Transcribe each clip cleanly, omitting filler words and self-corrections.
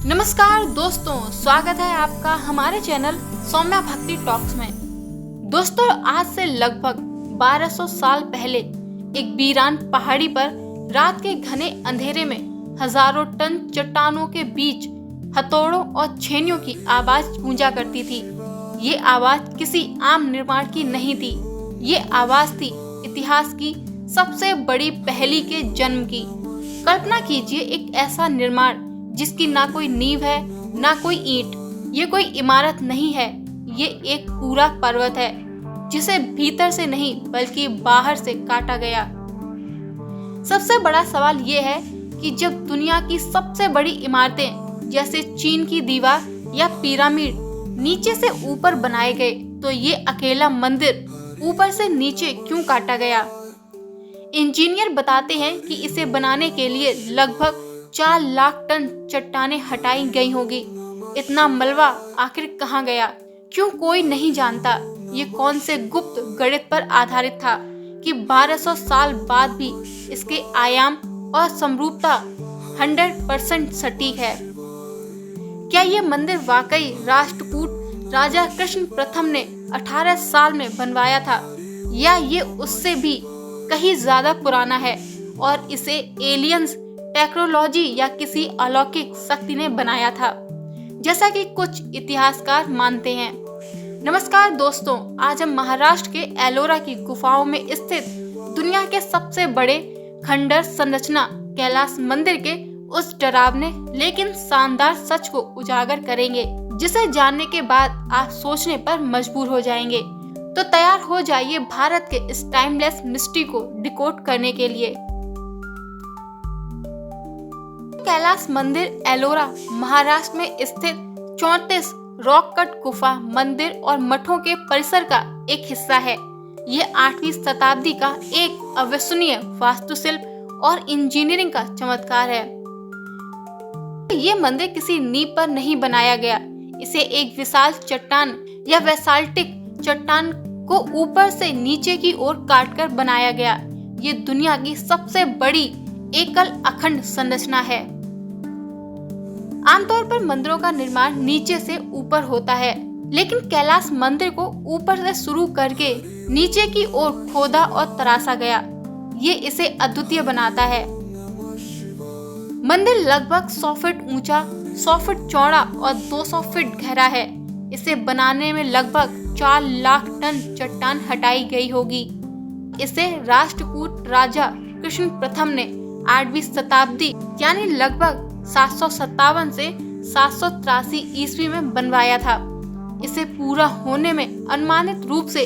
नमस्कार दोस्तों, स्वागत है आपका हमारे चैनल सौम्या भक्ति टॉक्स में। दोस्तों, आज से लगभग 1200 साल पहले एक वीरान पहाड़ी पर रात के घने अंधेरे में हजारों टन चट्टानों के बीच हथौड़ों और छेनियों की आवाज गूंजा करती थी। ये आवाज किसी आम निर्माण की नहीं थी। ये आवाज थी इतिहास की सबसे बड़ी पहेली के जन्म की। कल्पना कीजिए, एक ऐसा निर्माण जिसकी ना कोई नींव है, ना कोई ईंट। ये कोई इमारत नहीं है, ये एक पूरा पर्वत है जिसे भीतर से नहीं बल्कि बाहर से काटा गया। सबसे बड़ा सवाल ये है कि जब दुनिया की सबसे बड़ी इमारतें जैसे चीन की दीवार या पिरामिड नीचे से ऊपर बनाए गए, तो ये अकेला मंदिर ऊपर से नीचे क्यों काटा गया? इंजीनियर बताते हैं कि इसे बनाने के लिए लगभग 4 लाख टन चट्टानें हटाई गई होगी। इतना मलबा आखिर कहाँ गया? क्यों कोई नहीं जानता। ये कौन से गुप्त गणित पर आधारित था कि 1200 साल बाद भी इसके आयाम और समरूपता 100% सटीक है? क्या ये मंदिर वाकई राष्ट्रकूट राजा कृष्ण प्रथम ने 18 साल में बनवाया था, या ये उससे भी कहीं ज्यादा पुराना है और इसे एलियंस टेक्नोलॉजी या किसी अलौकिक शक्ति ने बनाया था, जैसा कि कुछ इतिहासकार मानते हैं? नमस्कार दोस्तों, आज हम महाराष्ट्र के एलोरा की गुफाओं में स्थित दुनिया के सबसे बड़े खंडर संरचना कैलाश मंदिर के उस डरावने लेकिन शानदार सच को उजागर करेंगे, जिसे जानने के बाद आप सोचने पर मजबूर हो जाएंगे। तो तैयार हो जाइए भारत के इस टाइमलेस मिस्ट्री को डिकोड करने के लिए। कैलाश मंदिर एलोरा महाराष्ट्र में स्थित 34 रॉक कट गुफा मंदिर और मठों के परिसर का एक हिस्सा है। ये 8वीं शताब्दी का एक अविश्वसनीय वास्तुशिल्प और इंजीनियरिंग का चमत्कार है। ये मंदिर किसी नींव पर नहीं बनाया गया। इसे एक विशाल चट्टान या बेसाल्टिक चट्टान को ऊपर से नीचे की ओर काटकर बनाया गया। ये दुनिया की सबसे बड़ी एकल अखंड संरचना है। आमतौर पर मंदिरों का निर्माण नीचे से ऊपर होता है, लेकिन कैलाश मंदिर को ऊपर से शुरू करके नीचे की ओर खोदा और तराशा गया। ये इसे अद्वितीय बनाता है। मंदिर लगभग 100 फीट ऊंचा, 100 फीट चौड़ा और 200 फीट गहरा है। इसे बनाने में लगभग 4 लाख टन चट्टान हटाई गई होगी। इसे राष्ट्रकूट राजा कृष्ण प्रथम ने 8वीं शताब्दी यानी लगभग 757 से 783 ईस्वी में बनवाया था। इसे पूरा होने में अनुमानित रूप से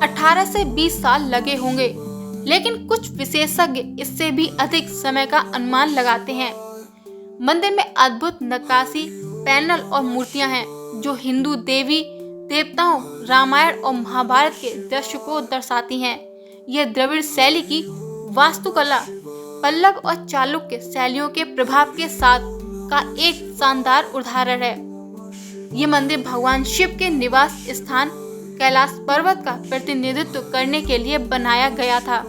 18 से 20 साल लगे होंगे, लेकिन कुछ विशेषज्ञ इससे भी अधिक समय का अनुमान लगाते हैं। मंदिर में अद्भुत नक्काशी, पैनल और मूर्तियां हैं जो हिंदू देवी देवताओं, रामायण और महाभारत के दृश्य को दर्शाती हैं। यह द्रविड़ शैली की वास्तुकला पल्लव और चालुक्य शैलियों के प्रभाव के साथ का एक शानदार उदाहरण है। ये मंदिर भगवान शिव के निवास स्थान कैलाश पर्वत का प्रतिनिधित्व करने के लिए बनाया गया था।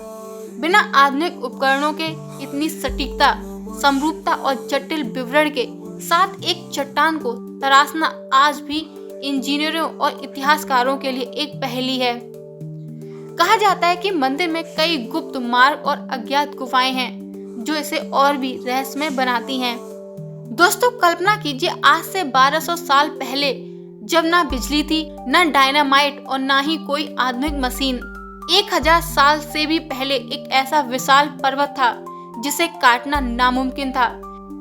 बिना आधुनिक उपकरणों के इतनी सटीकता, समरूपता और जटिल विवरण के साथ एक चट्टान को तराशना आज भी इंजीनियरों और इतिहासकारों के लिए एक पहेली है। कहा जाता है कि मंदिर में कई गुप्त मार्ग और अज्ञात गुफाएं हैं जो इसे और भी रहस्यमय बनाती हैं। दोस्तों, कल्पना कीजिए, आज से 1200 साल पहले जब ना बिजली थी, ना डायनामाइट और ना ही कोई आधुनिक मशीन, 1000 साल से भी पहले एक ऐसा विशाल पर्वत था जिसे काटना नामुमकिन था।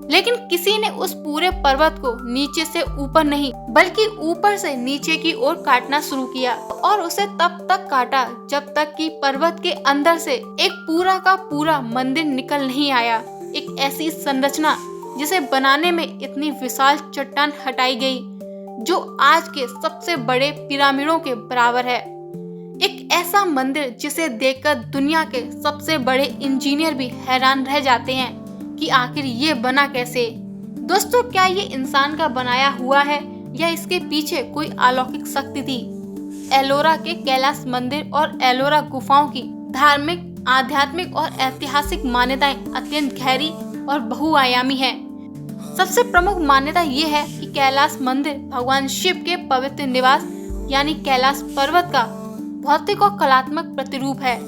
लेकिन किसी ने उस पूरे पर्वत को नीचे से ऊपर नहीं बल्कि ऊपर से नीचे की ओर काटना शुरू किया, और उसे तब तक काटा जब तक कि पर्वत के अंदर से एक पूरा का पूरा मंदिर निकल नहीं आया। एक ऐसी संरचना जिसे बनाने में इतनी विशाल चट्टान हटाई गई जो आज के सबसे बड़े पिरामिडों के बराबर है। एक ऐसा मंदिर जिसे देखकर दुनिया के सबसे बड़े इंजीनियर भी हैरान रह जाते हैं कि आखिर ये बना कैसे। दोस्तों, क्या ये इंसान का बनाया हुआ है या इसके पीछे कोई अलौकिक शक्ति थी? एलोरा के कैलाश मंदिर और एलोरा गुफाओं की धार्मिक, आध्यात्मिक और ऐतिहासिक मान्यताएं अत्यंत गहरी और बहुआयामी हैं। सबसे प्रमुख मान्यता ये है कि कैलाश मंदिर भगवान शिव के पवित्र निवास यानी कैलाश पर्वत का भौतिक और कलात्मक प्रतिरूप है।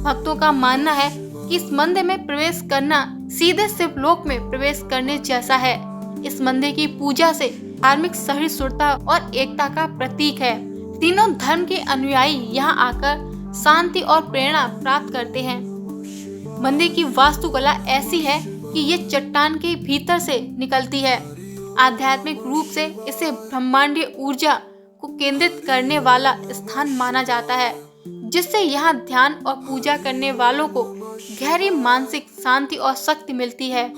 भक्तों का मानना है कि इस मंदिर में प्रवेश करना सीधे शिवलोक में प्रवेश करने जैसा है। इस मंदिर की पूजा से धार्मिक सहिष्णुता और एकता का प्रतीक है। तीनों धर्म के अनुयायी यहाँ आकर शांति और प्रेरणा प्राप्त करते हैं। मंदिर की वास्तुकला ऐसी है कि ये चट्टान के भीतर से निकलती है। आध्यात्मिक रूप से इसे ब्रह्मांडीय ऊर्जा को केंद्रित करने वाला स्थान माना जाता है, जिससे यहाँ ध्यान और पूजा करने वालों को गहरी मानसिक शांति और शक्ति मिलती है।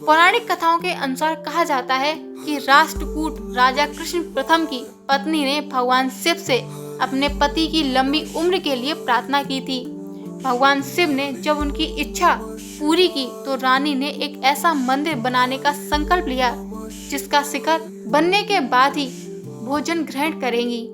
पौराणिक कथाओं के अनुसार कहा जाता है कि राष्ट्रकूट राजा कृष्ण प्रथम की पत्नी ने भगवान शिव से अपने पति की लंबी उम्र के लिए प्रार्थना की थी। भगवान शिव ने जब उनकी इच्छा पूरी की तो रानी ने एक ऐसा मंदिर बनाने का संकल्प लिया जिसका शिखर बनने के बाद ही भोजन ग्रहण करेंगी।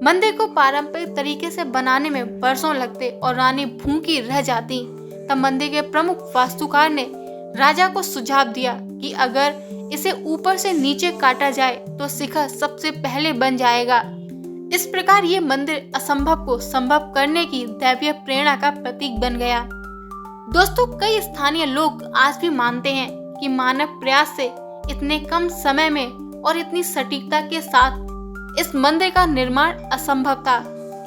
मंदिर को पारंपरिक तरीके से बनाने में वर्षों लगते और रानी भूखी रह जाती। तब मंदिर के प्रमुख वास्तुकार ने राजा को सुझाव दिया कि अगर इसे ऊपर से नीचे काटा जाए तो शिखर सबसे पहले बन जाएगा। इस प्रकार ये मंदिर असंभव को संभव करने की दैवीय प्रेरणा का प्रतीक बन गया। दोस्तों, कई स्थानीय लोग आज भी मानते हैं कि मानव प्रयास से इतने कम समय में और इतनी सटीकता के साथ इस मंदिर का निर्माण असंभव था,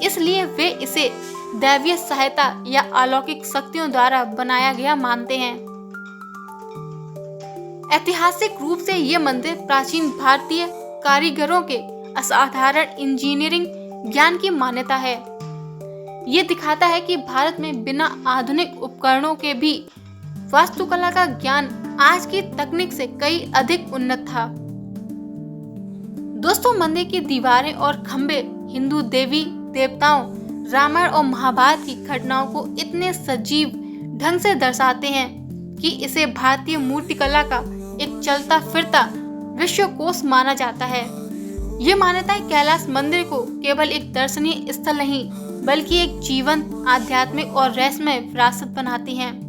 इसलिए वे इसे दैवीय सहायता या अलौकिक शक्तियों द्वारा बनाया गया मानते हैं। ऐतिहासिक रूप से ये मंदिर प्राचीन भारतीय कारीगरों के असाधारण इंजीनियरिंग ज्ञान की मान्यता है। ये दिखाता है कि भारत में बिना आधुनिक उपकरणों के भी वास्तुकला का ज्ञान आज की तकनीक से कई अधिक उन्नत था। दोस्तों, मंदिर की दीवारें और खंभे हिंदू देवी देवताओं, रामायण और महाभारत की घटनाओं को इतने सजीव ढंग से दर्शाते हैं कि इसे भारतीय मूर्तिकला का एक चलता फिरता विश्वकोश माना जाता है। ये मान्यताएं कैलाश मंदिर को केवल एक दर्शनीय स्थल नहीं बल्कि एक जीवंत आध्यात्मिक और रहस्यमय विरासत बनाती हैं।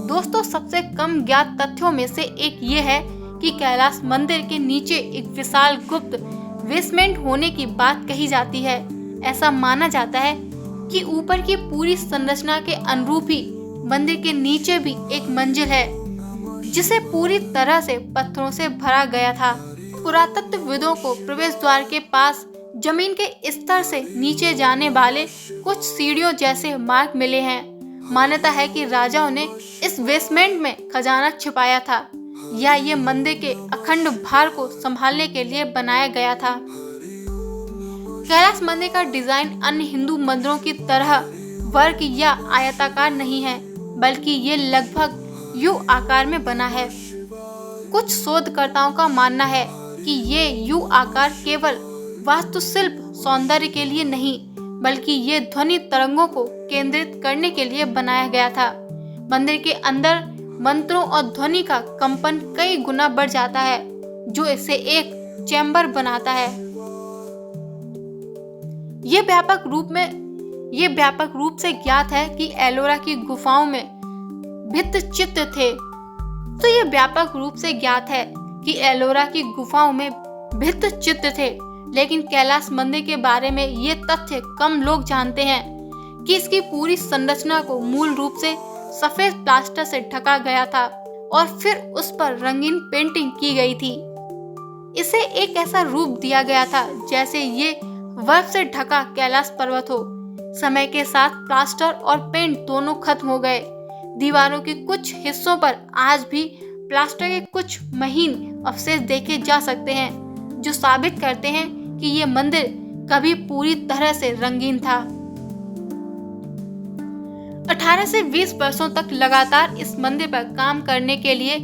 दोस्तों, सबसे कम ज्ञात तथ्यों में से एक ये है कि कैलाश मंदिर के नीचे एक विशाल गुप्त बेसमेंट होने की बात कही जाती है। ऐसा माना जाता है कि ऊपर की पूरी संरचना के अनुरूप ही मंदिर के नीचे भी एक मंजिल है जिसे पूरी तरह से पत्थरों से भरा गया था। पुरातत्वविदों को प्रवेश द्वार के पास जमीन के स्तर से नीचे जाने वाले कुछ सीढ़ियों जैसे मार्ग मिले हैं। मान्यता है कि राजाओं ने इस बेसमेंट में खजाना छिपाया था या ये मंदिर के अखंड भार को संभालने के लिए बनाया गया था। कैलाश मंदिर का डिजाइन अन्य हिंदू मंदिरों की तरह वर्ग या आयताकार नहीं है, बल्कि ये लगभग यू आकार में बना है। कुछ शोधकर्ताओं का मानना है कि ये यू आकार केवल वास्तुशिल्प सौंदर्य के लिए नहीं बल्कि ये ध्वनि तरंगों को केंद्रित करने के लिए बनाया गया था। मंदिर के अंदर मंत्रों और ध्वनि का कंपन कई गुना बढ़ जाता है जो इसे एक चैम्बर बनाता है। ये व्यापक रूप से ज्ञात है कि एलोरा की गुफाओं में भित्त चित्र थे। तो ये व्यापक रूप से ज्ञात है कि एलोरा की गुफाओं में भित्त चित्र थे, लेकिन कैलाश मंदिर के बारे में ये तथ्य कम लोग जानते हैं कि इसकी पूरी संरचना को मूल रूप से सफेद प्लास्टर से ढका गया था और फिर उस पर रंगीन पेंटिंग की गई थी। इसे एक ऐसा रूप दिया गया था जैसे ये बर्फ से ढका कैलाश पर्वत हो। समय के साथ प्लास्टर और पेंट दोनों खत्म हो गए। दीवारों के कुछ हिस्सों पर आज भी प्लास्टर के कुछ महीन अवशेष देखे जा सकते हैं जो साबित करते हैं कि ये मंदिर कभी पूरी तरह से रंगीन था। 18 से 20 वर्षों तक लगातार इस मंदिर पर काम करने के लिए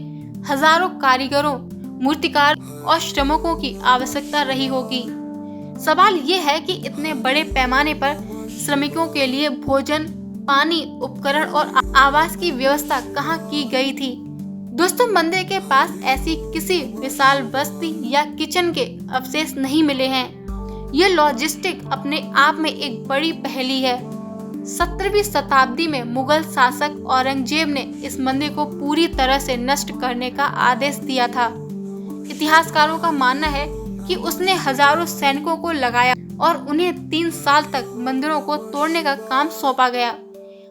हजारों कारीगरों, मूर्तिकारों और श्रमिकों की आवश्यकता रही होगी। सवाल ये है कि इतने बड़े पैमाने पर श्रमिकों के लिए भोजन, पानी, उपकरण और आवास की व्यवस्था कहाँ की गई थी। दोस्तों, मंदिर के पास ऐसी किसी विशाल बस्ती या किचन के अवशेष नहीं मिले हैं। ये लॉजिस्टिक अपने आप में एक बड़ी पहेली है। 17वीं शताब्दी में मुगल शासक औरंगजेब ने इस मंदिर को पूरी तरह से नष्ट करने का आदेश दिया था। इतिहासकारों का मानना है कि उसने हजारों सैनिकों को लगाया और उन्हें 3 साल तक मंदिरों को तोड़ने का काम सौंपा गया।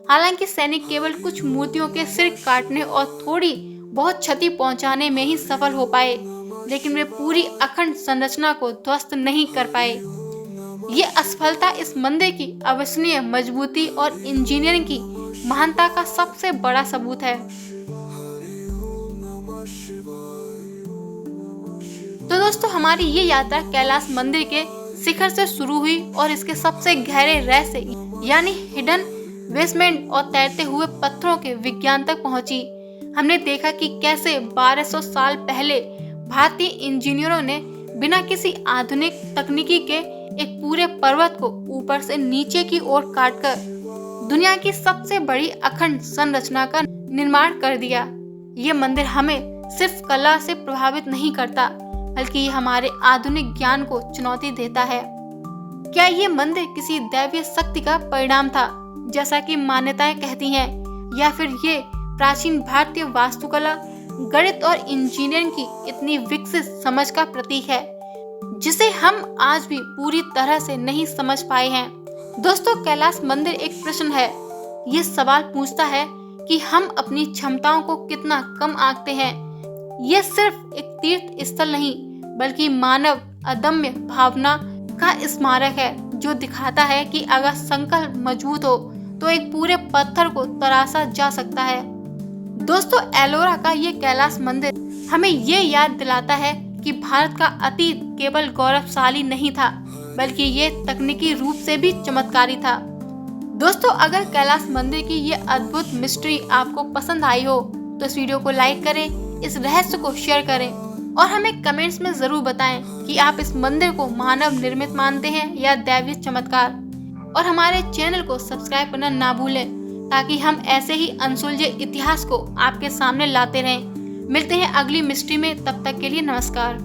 हालांकि सैनिक केवल कुछ मूर्तियों के सिर काटने और थोड़ी बहुत क्षति पहुंचाने में ही सफल हो पाए, लेकिन वे पूरी अखंड संरचना को ध्वस्त नहीं कर पाए। ये असफलता इस मंदिर की अविश्वसनीय मजबूती और इंजीनियरिंग की महानता का सबसे बड़ा सबूत है। तो दोस्तों, हमारी ये यात्रा कैलाश मंदिर के शिखर से शुरू हुई और इसके सबसे गहरे रहस्य यानी हिडन बेसमेंट और तैरते हुए पत्थरों के विज्ञान तक पहुंची। हमने देखा कि कैसे 1200 साल पहले भारतीय इंजीनियरों ने बिना किसी आधुनिक तकनीकी के एक पूरे पर्वत को ऊपर से नीचे की ओर काटकर दुनिया की सबसे बड़ी अखंड संरचना का निर्माण कर दिया। ये मंदिर हमें सिर्फ कला से प्रभावित नहीं करता, बल्कि ये हमारे आधुनिक ज्ञान को चुनौती देता है। क्या ये मंदिर किसी दैवीय शक्ति का परिणाम था, जैसा कि मान्यताएं कहती हैं, या फिर ये प्राचीन भारतीय वास्तुकला, गणित और इंजीनियरिंग की इतनी विकसित समझ का प्रतीक है, जिसे हम आज भी पूरी तरह से नहीं समझ पाए हैं? दोस्तों, कैलाश मंदिर एक प्रश्न है। ये सवाल पूछता है कि हम अपनी क्षमताओं को कितना कम आंकते हैं। यह सिर्फ एक तीर्थ स्थल नहीं, बल्कि मानव अदम्य भावना का स्मारक है, जो दिखाता है कि अगर संकल्प मजबूत हो तो एक पूरे पत्थर को तराशा जा सकता है। दोस्तों, एलोरा का ये कैलाश मंदिर हमें ये याद दिलाता है कि भारत का अतीत केवल गौरवशाली नहीं था, बल्कि ये तकनीकी रूप से भी चमत्कारी था। दोस्तों, अगर कैलाश मंदिर की ये अद्भुत मिस्ट्री आपको पसंद आई हो तो इस वीडियो को लाइक करें, इस रहस्य को शेयर करें और हमें कमेंट्स में जरूर बताएं कि आप इस मंदिर को मानव निर्मित मानते हैं या दैवीय चमत्कार। और हमारे चैनल को सब्सक्राइब करना ना भूलें, ताकि हम ऐसे ही अनसुलझे इतिहास को आपके सामने लाते रहें। मिलते हैं अगली मिस्ट्री में, तब तक के लिए नमस्कार।